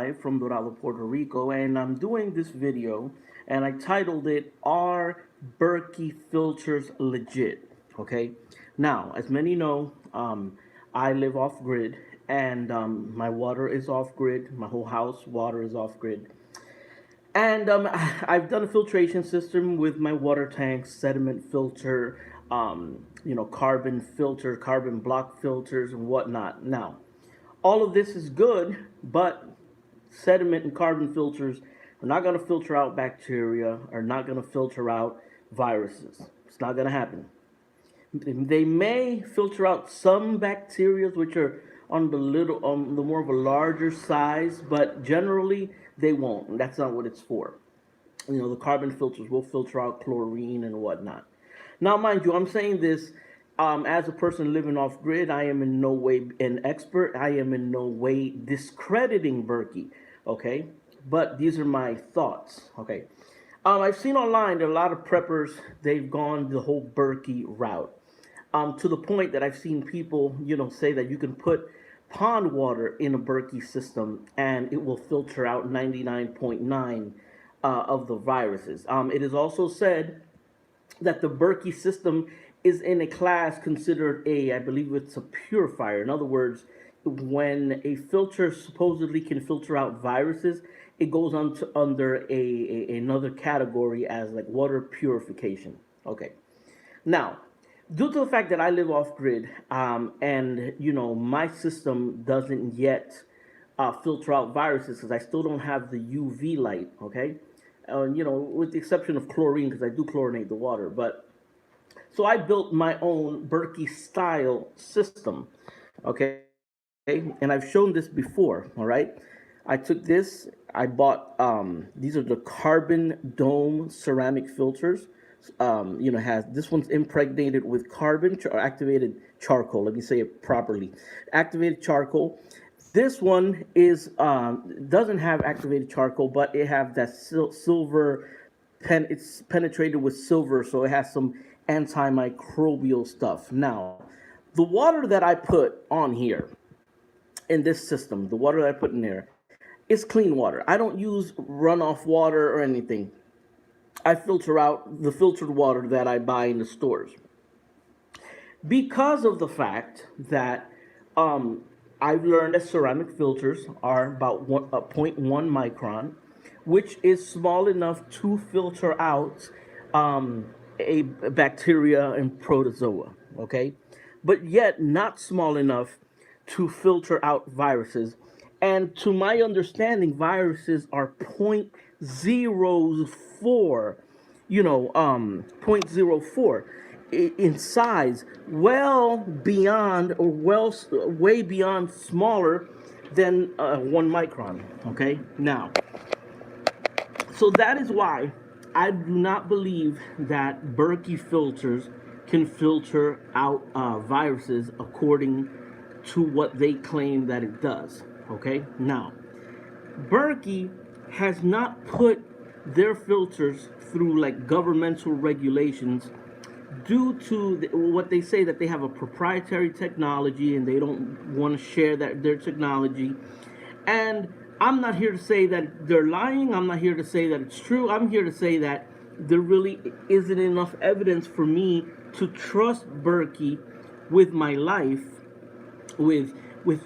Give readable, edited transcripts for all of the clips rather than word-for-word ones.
live from Dorado, Puerto Rico, and I'm doing this video, and I titled it, Are Berkey Filters Legit? Okay, now, as many know, I live off grid, and my water is off grid, my whole house water is off grid. And I've done a filtration system with my water tanks, sediment filter, carbon filter, carbon block filters, and whatnot. Now, all of this is good, but sediment and carbon filters are not going to filter out bacteria, are not going to filter out viruses. It's not going to happen. They may filter out some bacteria which are on the more of a larger size, but generally they won't. And that's not what it's for. The carbon filters will filter out chlorine and whatnot. Now, mind you, I'm saying this as a person living off grid. I am in no way an expert. I am in no way discrediting Berkey. Okay, but these are my thoughts. Okay, I've seen online that a lot of preppers, they've gone the whole Berkey route. To the point that I've seen people, say that you can put pond water in a Berkey system and it will filter out 99.9 of the viruses. It is also said that the Berkey system is in a class considered I believe it's a purifier. In other words, when a filter supposedly can filter out viruses, it goes on to under another category as like water purification. Okay. Now, due to the fact that I live off grid, and my system doesn't yet filter out viruses because I still don't have the UV light. Okay, with the exception of chlorine because I do chlorinate the water. But so I built my own Berkey style system. Okay, and I've shown this before. All right, I took this. I bought these are the carbon dome ceramic filters. Has this one's impregnated with carbon or activated charcoal. Let me say it properly. Activated charcoal. This one is doesn't have activated charcoal, but it have that silver it's penetrated with silver, so it has some antimicrobial stuff. Now, the water that I put on here in this system, the water that I put in there, is clean water. I don't use runoff water or anything. I filter out the filtered water that I buy in the stores because of the fact that I've learned that ceramic filters are about 0.1 micron, which is small enough to filter out a bacteria and protozoa, okay? But yet not small enough to filter out viruses. And to my understanding, viruses are 0.04, 0.04 in size, well beyond or way beyond smaller than 1 micron. Okay, now, so that is why I do not believe that Berkey filters can filter out viruses according to what they claim that it does. Okay, now, Berkey has not put their filters through like governmental regulations due to what they say that they have a proprietary technology and they don't want to share their technology. And I'm not here to say that they're lying. I'm not here to say that it's true. I'm here to say that there really isn't enough evidence for me to trust Berkey with my life, with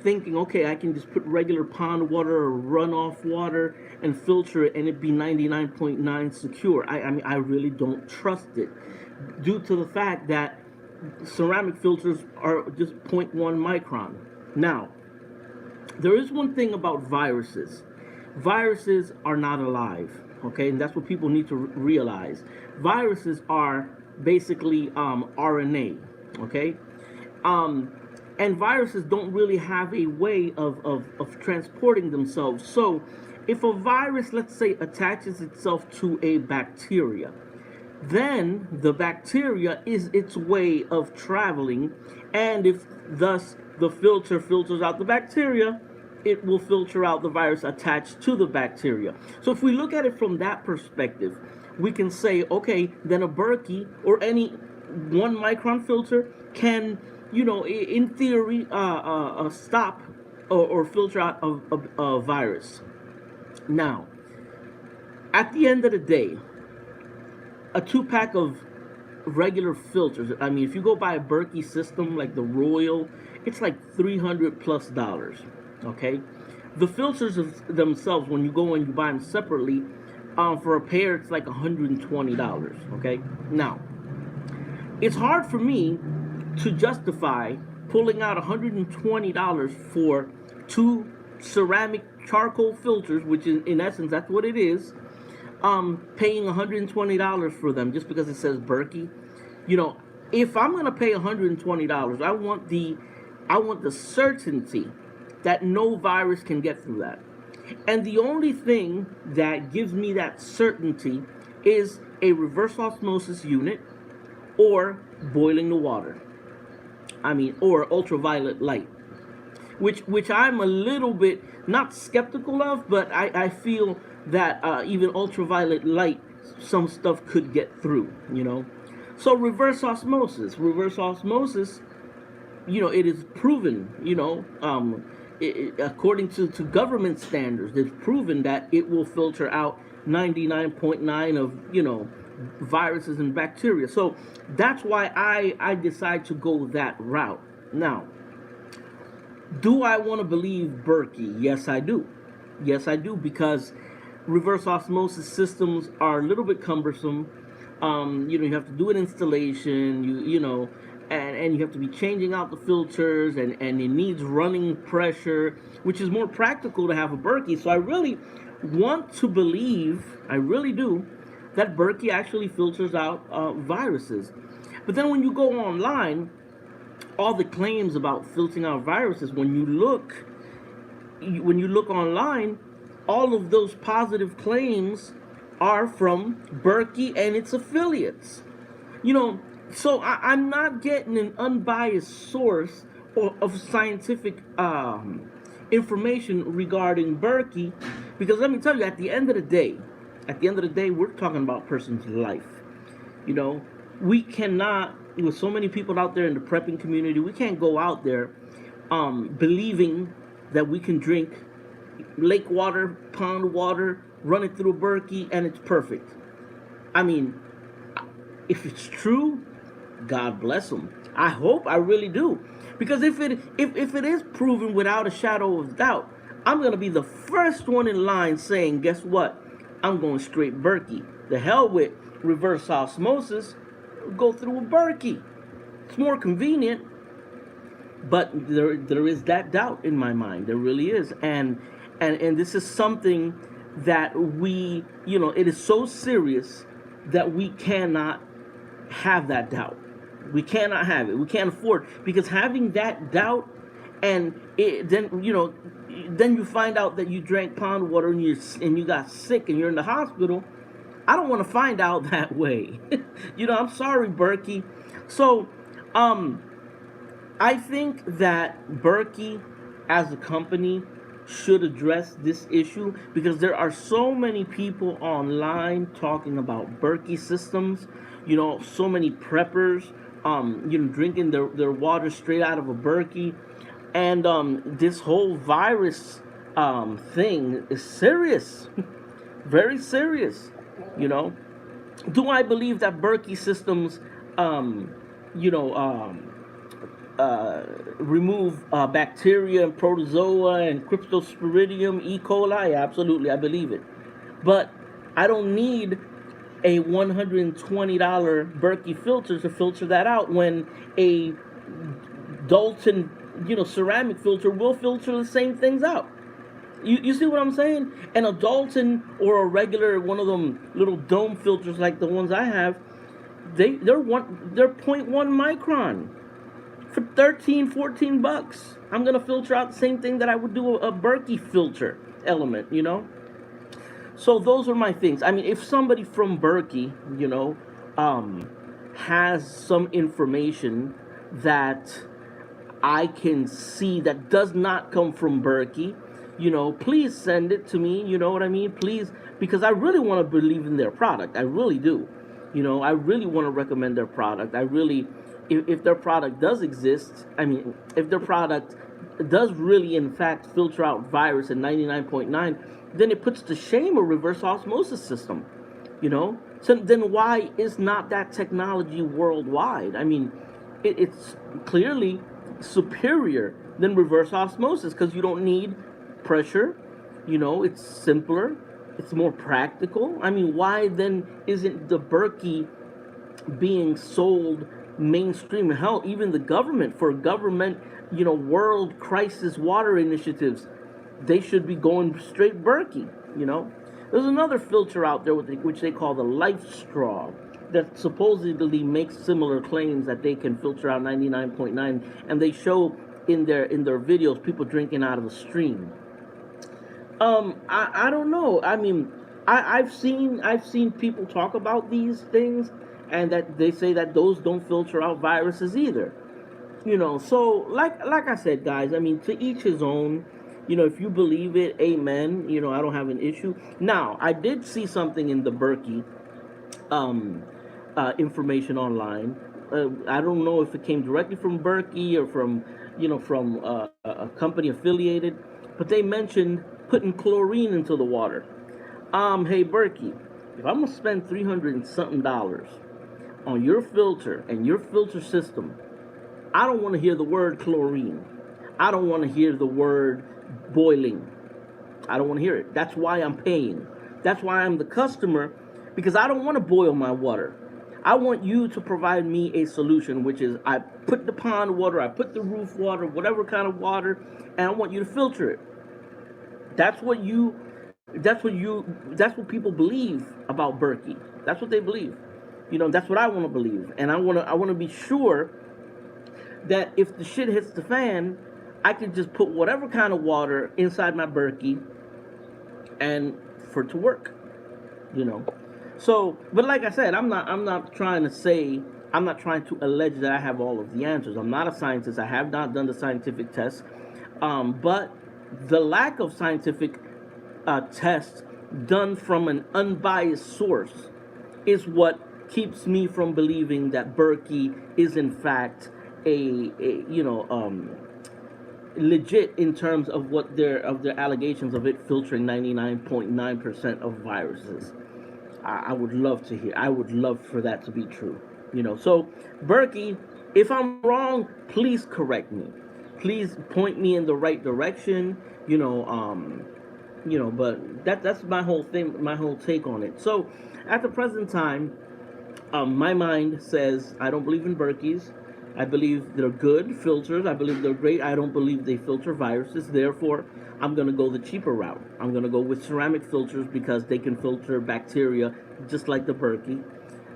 thinking, okay, I can just put regular pond water or runoff water and filter it and it be 99.9 secure. I mean, I really don't trust it due to the fact that ceramic filters are just 0.1 micron. Now, there is one thing about viruses. Viruses are not alive, okay? And that's what people need to realize. Viruses are basically RNA, okay? And viruses don't really have a way of transporting themselves. So if a virus, let's say, attaches itself to a bacteria, then the bacteria is its way of traveling, and if thus the filter filters out the bacteria, it will filter out the virus attached to the bacteria. So if we look at it from that perspective, we can say, okay, then a Berkey or any 1 micron filter can, in theory, stop or filter out a virus. Now, at the end of the day, a 2 pack of regular filters. I mean, if you go buy a Berkey system like the Royal, it's like $300 plus. Okay, the filters themselves, when you go and you buy them separately, for a pair, it's like $120. Okay, now it's hard for me to justify pulling out $120 for two ceramic charcoal filters, which is in essence that's what it is. Paying $120 for them just because it says Berkey. You know, if I'm gonna pay $120, I want the certainty that no virus can get through that. And the only thing that gives me that certainty is a reverse osmosis unit or boiling the water. I mean, or ultraviolet light, which I'm a little bit not skeptical of, but I feel that even ultraviolet light, some stuff could get through, you know. So reverse osmosis, you know, it is proven, you know, according to government standards, it's proven that it will filter out 99.9 of, you know, viruses and bacteria. So that's why I decide to go that route. Now, do I want to believe Berkey? Yes, I do. Yes, I do, because reverse osmosis systems are a little bit cumbersome. You know, you have to do an installation. You know, and you have to be changing out the filters, and it needs running pressure, which is more practical to have a Berkey. So I really want to believe, I really do, that Berkey actually filters out viruses. But then when you go online, all the claims about filtering out viruses, when you look online, all of those positive claims are from Berkey and its affiliates. You know, so I'm not getting an unbiased source of scientific information regarding Berkey, because let me tell you, at the end of the day, we're talking about a person's life. You know, we cannot, with so many people out there in the prepping community, we can't go out there believing that we can drink lake water, pond water, run it through a Berkey, and it's perfect. I mean, if it's true, God bless them. I hope, I really do, because if it is proven without a shadow of doubt, I'm gonna be the first one in line saying, guess what? I'm going straight Berkey. The hell with reverse osmosis. Go through a Berkey. It's more convenient, but there is that doubt in my mind. There really is, and this is something that we, you know, it is so serious that we cannot have that doubt. We cannot have it. We can't afford, because having that doubt, and then, you know, then you find out that you drank pond water and you got sick and you're in the hospital. I don't want to find out that way. You know, I'm sorry, Berkey. So, I think that Berkey, as a company, should address this issue, because there are so many people online talking about Berkey systems. You know, so many preppers, you know, drinking their water straight out of a Berkey, and this whole virus thing is serious, very serious. You know, do I believe that Berkey systems, you know, remove bacteria and protozoa and cryptosporidium, E. coli? Absolutely, I believe it. But I don't need a $120 Berkey filter to filter that out, when a Dalton, you know, ceramic filter will filter the same things out. You see what I'm saying? And a Dalton or a regular one of them little dome filters like the ones I have, they're 0.1 micron for 13, 14 bucks. I'm gonna filter out the same thing that I would do a Berkey filter element, you know. So those are my things. I mean, if somebody from Berkey, you know, has some information that I can see that does not come from Berkey, you know, please send it to me. You know what I mean? Please, because I really want to believe in their product. I really do. You know, I really want to recommend their product. I really, if their product does exist, I mean, if their product does really in fact filter out virus at 99.9, then it puts to shame a reverse osmosis system, you know. So then why is not that technology worldwide? I mean, it's clearly superior than reverse osmosis because you don't need pressure, you know. It's simpler, it's more practical. I mean, why then isn't the Berkey being sold mainstream? Hell, even the government, for government, you know, world crisis water initiatives, they should be going straight Berkey, you know. There's another filter out there which they call the life straw that supposedly makes similar claims that they can filter out 99.9, and they show in their videos people drinking out of the stream. I don't know. I mean, I've seen people talk about these things, and that they say that those don't filter out viruses either. You know, so like I said, guys. I mean, to each his own. You know, if you believe it, amen. You know, I don't have an issue. Now, I did see something in the Berkey um, information online. I don't know if it came directly from Berkey or from, you know, from a company affiliated, but they mentioned putting chlorine into the water. Hey Berkey, if I'm gonna spend 300 and something dollars on your filter and your filter system, I don't want to hear the word chlorine. I don't want to hear the word boiling. I don't want to hear it. That's why I'm paying. That's why I'm the customer, because I don't want to boil my water. I want you to provide me a solution, which is I put the pond water, I put the roof water, whatever kind of water, and I want you to filter it. That's what you that's what people believe about Berkey. That's what they believe. You know, that's what I want to believe. And I want to be sure that if the shit hits the fan, I can just put whatever kind of water inside my Berkey and for it to work, you know. So, but like I said, I'm not trying to say, I'm not trying to allege that I have all of the answers. I'm not a scientist. I have not done the scientific test. But the lack of scientific tests done from an unbiased source is what keeps me from believing that Berkey is in fact a you know legit in terms of what their allegations of it filtering 99.9% of viruses. I would love to hear. I would love for that to be true. You know, so Berkey, if I'm wrong, please correct me. Please point me in the right direction. But that's my whole thing, my whole take on it. So, at the present time, my mind says I don't believe in Berkeys. I believe they're good filters. I believe they're great. I don't believe they filter viruses. Therefore, I'm going to go the cheaper route. I'm going to go with ceramic filters because they can filter bacteria just like the Berkey,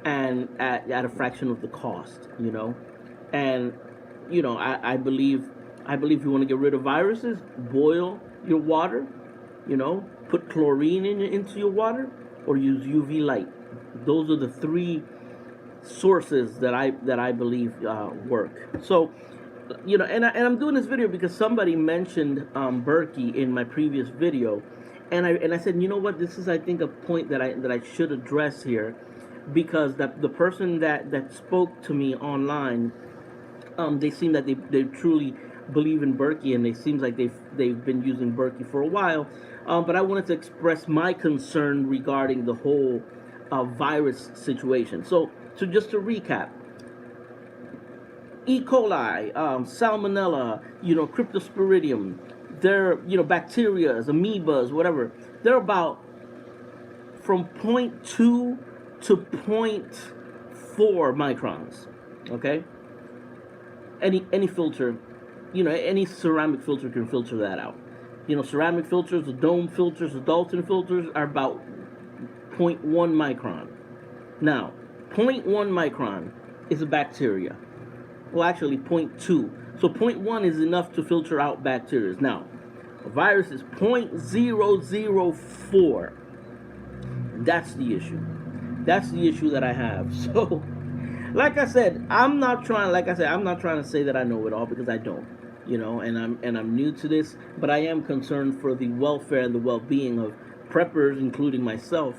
and at a fraction of the cost, you know. And, you know, I believe you want to get rid of viruses, boil your water, you know, put chlorine into your water, or use UV light. Those are the three sources that I believe work. So, you know, and I'm doing this video because somebody mentioned Berkey in my previous video, and I said, you know what, this is, I think, a point that I should address here, because that the person that spoke to me online, they seem that they truly believe in Berkey, and it seems like they've been using Berkey for a while. But I wanted to express my concern regarding the whole virus situation. So just to recap, E. coli, Salmonella, you know, Cryptosporidium, they're, you know, bacteria, amoebas, whatever. They're about from zero point 0.2 to zero point 0.4 microns. Okay, any filter, you know, any ceramic filter can filter that out. You know, ceramic filters, the dome filters, the Dalton filters are about zero point 0.1 micron. Now, 0.1 micron is a bacteria. Well, actually, 0.2. So 0.1 is enough to filter out bacteria. Now, a virus is 0.004. That's the issue. That's the issue that I have. So, like I said, I'm not trying to say that I know it all, because I don't. You know, and I'm new to this, but I am concerned for the welfare and the well-being of preppers, including myself.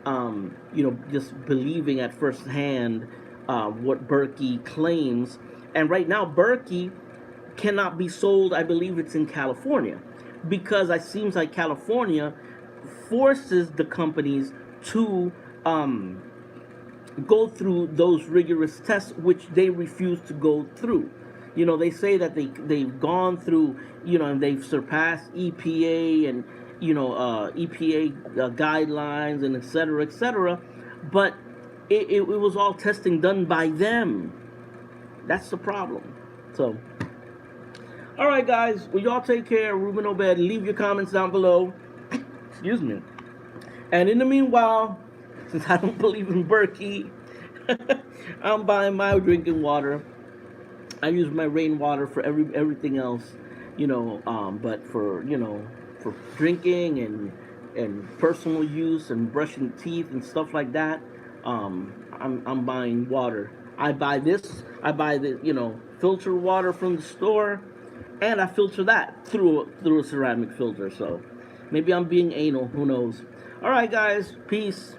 You know, just believing at first hand what Berkey claims. And right now, Berkey cannot be sold. I believe it's in California, because it seems like California forces the companies to go through those rigorous tests, which they refuse to go through. They say that they've gone through, and they've surpassed EPA and EPA guidelines and et cetera, but it was all testing done by them. That's the problem. So, all right, guys. Well, y'all take care. Ruben Obed. Leave your comments down below. Excuse me. And in the meanwhile, since I don't believe in Berkey, I'm buying my drinking water. I use my rainwater for everything else, but for drinking and personal use and brushing teeth and stuff like that, I'm buying water. I buy the filter water from the store, and I filter that through a ceramic filter. So maybe I'm being anal. Who knows? All right, guys. Peace.